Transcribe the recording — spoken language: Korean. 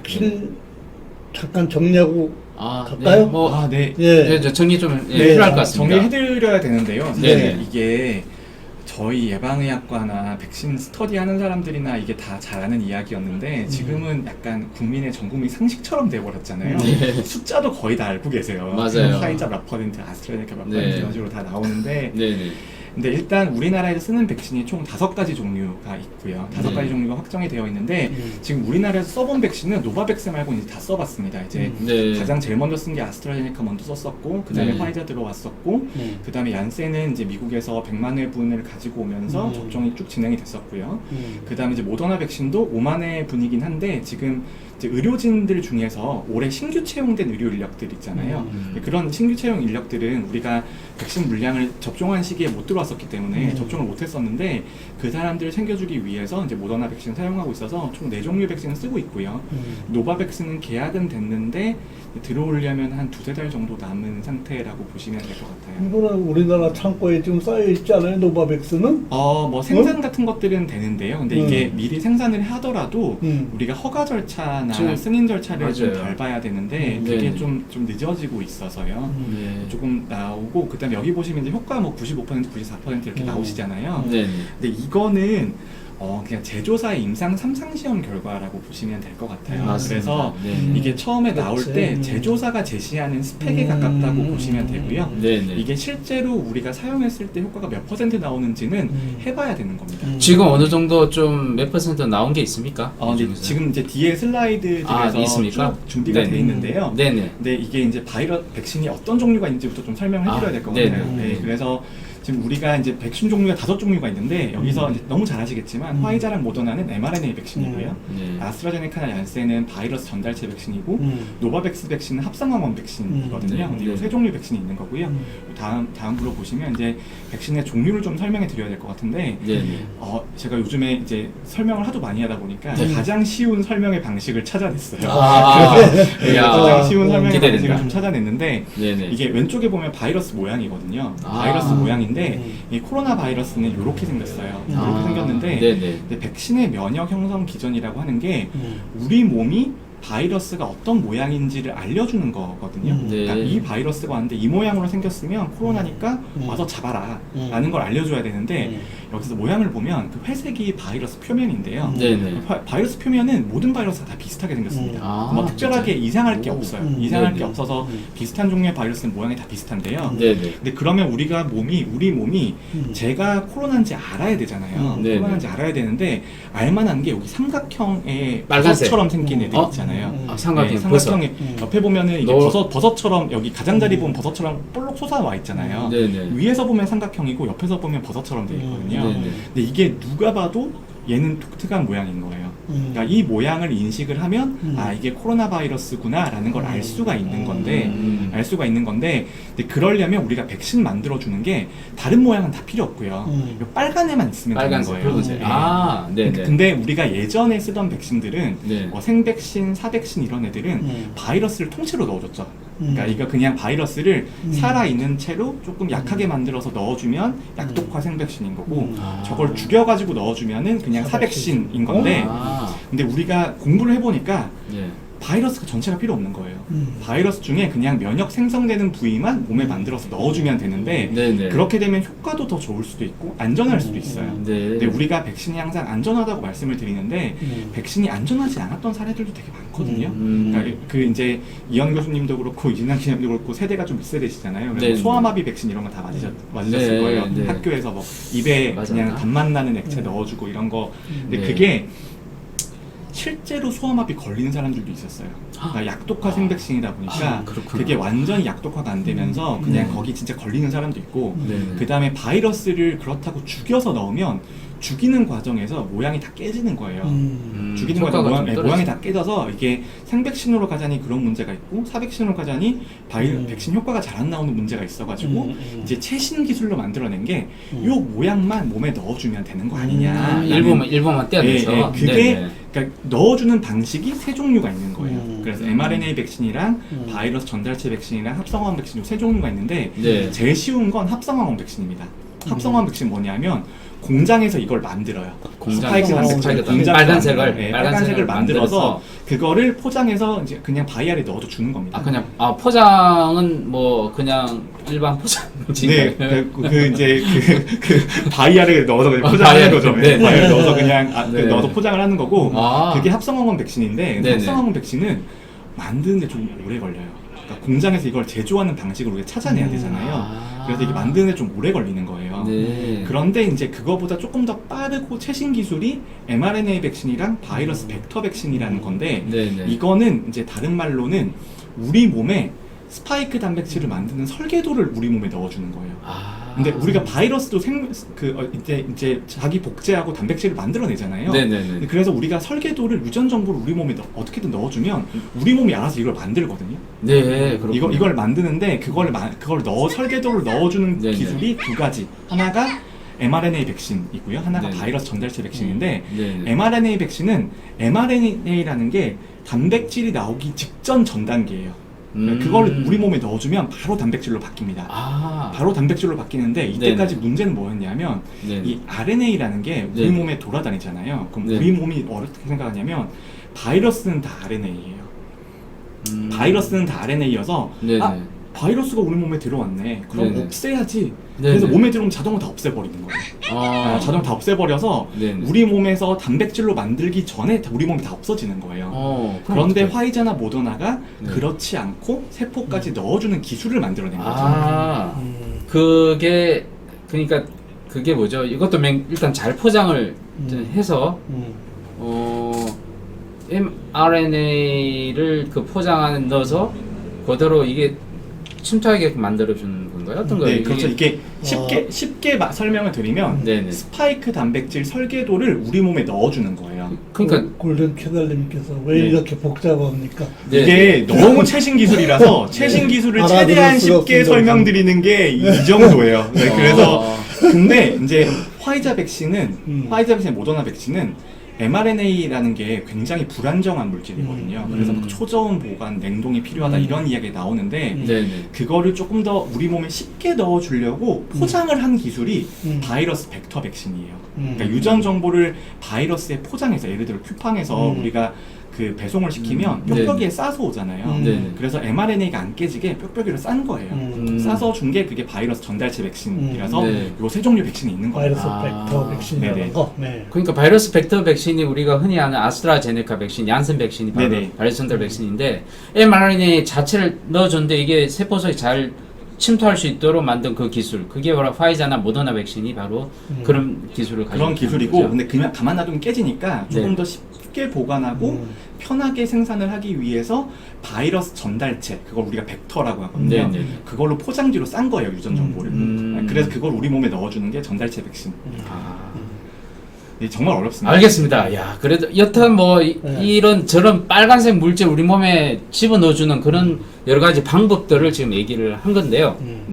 백신 잠깐 정리하고 네, 갈까요? 뭐, 네. 예. 네, 저 정리 좀 네, 필요할 것 같습니다. 정리해드려야 되는데요. 네네. 이게 저희 예방의학과나 백신 스터디하는 사람들이나 이게 다 잘 아는 이야기였는데 지금은 약간 국민의 전 국민 상식처럼 돼버렸잖아요. 네. 숫자도 거의 다 알고 계세요. 맞아요. 화이자 몇 퍼센트, 아스트라제네카 몇 네. 퍼센트 이런 식으로 다 나오는데 네네. 근데 일단 우리나라에서 쓰는 백신이 총 5가지 종류가 있고요. 5가지 네. 종류가 확정이 되어 있는데 지금 우리나라에서 써본 백신은 노바백스 말고 이제 다 써봤습니다. 이제 네. 가장 제일 먼저 쓴 게 아스트라제네카 먼저 썼었고 그 다음에 네. 화이자 들어왔었고 그 다음에 얀센은 이제 미국에서 100만 회분을 가지고 오면서 접종이 쭉 진행이 됐었고요. 그 다음에 이제 모더나 백신도 5만 회분이긴 한데 지금 이제 의료진들 중에서 올해 신규 채용된 의료 인력들 있잖아요. 그런 신규 채용 인력들은 우리가 백신 물량을 접종한 시기에 못 들어왔었기 때문에 접종을 못 했었는데 그 사람들을 챙겨주기 위해서 이제 모더나 백신 사용하고 있어서 총 4종류 백신을 쓰고 있고요. 노바백스는 계약은 됐는데 들어오려면 한 2-3달 정도 남은 상태라고 보시면 될 것 같아요. 이거는 우리나라 창고에 지금 쌓여 있지 않아요? 노바백스는? 뭐 생산 같은 것들은 되는데요. 근데 이게 미리 생산을 하더라도 음. 우리가 허가 절차나 지금- 승인 절차를 좀 맞아요. 밟아야 되는데 네. 그게 좀 늦어지고 있어서요. 네. 조금 나오고 그다음에 여기 보시면 이제 효과 뭐 95%, 94% 이렇게 나오시잖아요. 네네. 근데 이거는 그냥 제조사의 임상 3상 시험 결과라고 보시면 될 것 같아요. 맞습니다. 그래서 네. 이게 처음에 나올 그렇지. 때 제조사가 제시하는 스펙에 가깝다고 보시면 되고요. 네네. 이게 실제로 우리가 사용했을 때 효과가 몇 퍼센트 나오는지는 해봐야 되는 겁니다. 지금 어느 정도 좀 몇 퍼센트 나온 게 있습니까? 이 근데 중에서? 지금 이제 뒤에 슬라이드들에서 있습니까? 쭉 준비가 네네. 되어 있는데요. 네네. 근데 이게 이제 백신이 어떤 종류가 있는지부터 좀 설명을 해드려야 될 것 네네. 같아요. 네, 그래서 지금 우리가 이제 백신 종류가 5종류가 있는데 여기서 이제 너무 잘 아시겠지만 화이자랑 모더나는 mRNA 백신이고요. 네. 아스트라제네카나 얀센은 바이러스 전달체 백신이고 노바백스 백신은 합성항원 백신이거든요. 근데 네. 이 3종류 백신이 있는 거고요. 다음으로 보시면 이제 백신의 종류를 좀 설명해 드려야 될 것 같은데 네네. 제가 요즘에 이제 설명을 하도 많이 하다 보니까 네. 가장 쉬운 설명의 방식을 찾아냈어요. 네. 야, 가장 쉬운 설명의 기대된다. 방식을 좀 찾아냈는데 네네. 이게 왼쪽에 보면 바이러스 모양이거든요. 아. 바이러스 모양인데 이 코로나 바이러스는 이렇게 생겼어요. 이렇게 생겼는데 네네. 근데 백신의 면역 형성 기전이라고 하는 게 우리 몸이 바이러스가 어떤 모양인지를 알려주는 거거든요. 네. 그러니까 이 바이러스가 왔는데 이 모양으로 생겼으면 코로나니까 와서 잡아라 라는 걸 알려줘야 되는데 여기서 모양을 보면 그 회색이 바이러스 표면인데요. 네네. 바이러스 표면은 모든 바이러스가 다 비슷하게 생겼습니다. 아, 뭐 특별하게 진짜요? 이상할 게 오. 없어요. 이상할 게 네네. 없어서 비슷한 종류의 바이러스는 모양이 다 비슷한데요. 네네. 근데 그러면 우리 몸이 제가 코로나인지 알아야 되잖아요. 네네. 코로나인지 알아야 되는데 알만한 게 여기 삼각형의 빨간색. 버섯처럼 생긴 애들 어? 있잖아요. 삼각형 네, 버섯. 삼각형의 옆에 보면은 이게 너- 버섯처럼 여기 가장자리 보면 버섯처럼 볼록 솟아와 있잖아요. 네네. 위에서 보면 삼각형이고 옆에서 보면 버섯처럼 돼 있거든요. 네네. 근데 이게 누가 봐도 얘는 독특한 모양인 거예요. 그러니까 이 모양을 인식을 하면 이게 코로나 바이러스구나라는 걸 알 수가 있는 건데 근데 그러려면 우리가 백신 만들어 주는 게 다른 모양은 다 필요 없고요. 이 빨간 애만 있으면 빨간색, 되는 거예요. 붉은색. 네. 네네. 근데 우리가 예전에 쓰던 백신들은 네. 생백신, 사백신 이런 애들은 바이러스를 통째로 넣어줬죠. 그러니까 이거 그냥 바이러스를 살아있는 채로 조금 약하게 만들어서 넣어주면 약독화 생백신인 거고 저걸 죽여가지고 넣어주면은 그냥 사백신인 건데 근데 우리가 공부를 해보니까 네. 바이러스가 전체가 필요 없는 거예요. 바이러스 중에 그냥 면역 생성되는 부위만 몸에 만들어서 넣어주면 되는데 네네. 그렇게 되면 효과도 더 좋을 수도 있고 안전할 수도 있어요. 네. 근데 우리가 백신이 항상 안전하다고 말씀을 드리는데 백신이 안전하지 않았던 사례들도 되게 많거든요. 그러니까 그 이제 이현 교수님도 그렇고 이진환 기자님도 그렇고 세대가 좀 윗세대시잖아요. 그래서 네. 소아마비 백신 이런 거 다 맞으셨을 네, 거예요. 네. 학교에서 뭐 입에 맞아. 그냥 단맛 나는 액체 넣어주고 이런 거. 근데 네. 그게 실제로 소아마비 걸리는 사람들도 있었어요. 그러니까 약독화 생백신이다 보니까 그렇구나. 그게 완전히 약독화가 안 되면서 그냥 거기 진짜 걸리는 사람도 있고 네네. 그 다음에 바이러스를 그렇다고 죽여서 넣으면 죽이는 과정에서 모양이 다 깨지는 거예요. 죽이는 과정 효과가 좀 모양이 다 깨져서 이게 생백신으로 가자니 그런 문제가 있고 사백신으로 가자니 백신 효과가 잘 안 나오는 문제가 있어가지고 이제 최신 기술로 만들어낸 게 요 모양만 몸에 넣어주면 되는 거 아니냐. 일부만 떼어내서. 예, 예. 그게 네네. 그러니까 넣어주는 방식이 3종류가 있는 거예요. 그래서 mRNA 백신이랑 바이러스 전달체 백신이랑 합성화원 백신 이 3종류가 있는데 네. 제일 쉬운 건 합성화원 백신입니다. 합성화원 백신 뭐냐면 공장에서 이걸 만들어요. 공장에서 스파이크 단백질, 스파이크 공장에서 빨간색을 만들어요. 네, 빨간색을 빨간색을 만들어서 만들어서 그거를 포장해서 이제 그냥 바이알에 넣어도 주는 겁니다. 아 그냥 포장은 뭐 그냥 일반 포장지. 네, 이제 그 바이알에 넣어서 그냥 포장하는 바이알, 거죠. 네. 바이알에 넣어서 그냥 네. 넣어서 포장을 하는 거고 아. 그게 합성화원 백신인데 네네. 합성화원 백신은 만드는데 좀 오래 걸려요. 그러니까 공장에서 이걸 제조하는 방식을 우리가 찾아내야 되잖아요. 아. 그래서 이게 만드는데 좀 오래 걸리는 거예요. 네. 그런데 이제 그거보다 조금 더 빠르고 최신 기술이 mRNA 백신이랑 바이러스 벡터 백신이라는 건데 네네. 이거는 이제 다른 말로는 우리 몸에 스파이크 단백질을 만드는 설계도를 우리 몸에 넣어주는 거예요. 아. 근데 우리가 바이러스도 이제 자기 복제하고 단백질을 만들어내잖아요. 네네네. 그래서 우리가 설계도를 유전 정보를 우리 몸에 어떻게든 넣어주면 우리 몸이 알아서 이걸 만들거든요. 네, 그렇군요. 이걸 만드는데 그걸 설계도를 넣어주는 네네. 기술이 두 가지. 하나가 mRNA 백신이고요. 하나가 네네. 바이러스 전달체 백신인데 네네. mRNA 백신은 mRNA라는 게 단백질이 나오기 직전 전 단계예요. 그걸 우리 몸에 넣어주면 바로 단백질로 바뀝니다. 아. 바로 단백질로 바뀌는데 이때까지 네네. 문제는 뭐였냐면 네네. 이 RNA라는 게 우리 네네. 몸에 돌아다니잖아요. 그럼 네네. 우리 몸이 어떻게 생각하냐면 바이러스는 다 RNA예요. 바이러스는 다 RNA여서 네네. 아 바이러스가 우리 몸에 들어왔네. 그럼 네네. 없애야지. 네네. 그래서 몸에 들어오면 자동으로 다 없애버리는 거예요. 자동으로 다 없애버려서 네네. 우리 몸에서 단백질로 만들기 전에 우리 몸이 다 없어지는 거예요. 그럼 그런데 어떡해? 화이자나 모더나가 네. 그렇지 않고 세포까지 넣어주는 기술을 만들어낸 거죠. 아, 그게 그러니까 그게 뭐죠? 이것도 일단 잘 포장을 해서 mRNA를 그 포장 안에 넣어서 그대로 이게 침투하게 만들어주는 건가요? 어떤 거예요? 네, 그렇죠. 이게 쉽게 설명을 드리면 네네. 스파이크 단백질 설계도를 우리 몸에 넣어주는 거예요. 그러니까 골든 캐달님께서 왜 네. 이렇게 복잡합니까? 네. 이게 너무 최신 기술이라서 최신 기술을 알아들을 최대한 수가 쉽게 없습니다. 설명드리는 게 이 정도예요. 네, 그래서 어. 근데 이제 화이자 백신은 모더나 백신은 mRNA라는 게 굉장히 불안정한 물질이거든요. 그래서 막 초저온 보관, 냉동이 필요하다 이런 이야기가 나오는데 네네. 그거를 조금 더 우리 몸에 쉽게 넣어주려고 포장을 한 기술이 바이러스 벡터 백신이에요. 그러니까 유전 정보를 바이러스에 포장해서 예를 들어 큐팡에서 우리가 그 배송을 시키면 뾱뾱이에 싸서 오잖아요. 네네. 그래서 mRNA가 안 깨지게 뾱뾱이를 싼 거예요. 싸서 준 게 그게 바이러스 전달체 백신이라서 네. 요 세 종류 백신이 있는 거예요. 바이러스 아. 벡터 백신이라는 네네. 거. 네. 그러니까 바이러스 벡터 백신이 우리가 흔히 아는 아스트라제네카 백신, 얀센 백신이 바로 네네. 바이러스 전달 백신인데 mRNA 자체를 넣어줬는데 이게 세포속에 잘 침투할 수 있도록 만든 그 기술, 그게 바로 화이자나 모더나 백신이 바로 그런 기술을 가지고 그런 있다는 기술이고 거죠. 근데 그냥 가만 놔두면 깨지니까 조금 네. 더 쉽게 보관하고 편하게 생산을 하기 위해서 바이러스 전달체 그걸 우리가 벡터라고 하거든요. 네, 네. 그걸로 포장지로 싼 거예요 유전 정보를. 그래서 그걸 우리 몸에 넣어주는 게 전달체 백신. 이게 정말 어렵습니다. 알겠습니다. 야, 그래도 여튼 뭐 이런 저런 빨간색 물질 우리 몸에 집어넣어주는 그런 여러 가지 방법들을 지금 얘기를 한 건데요.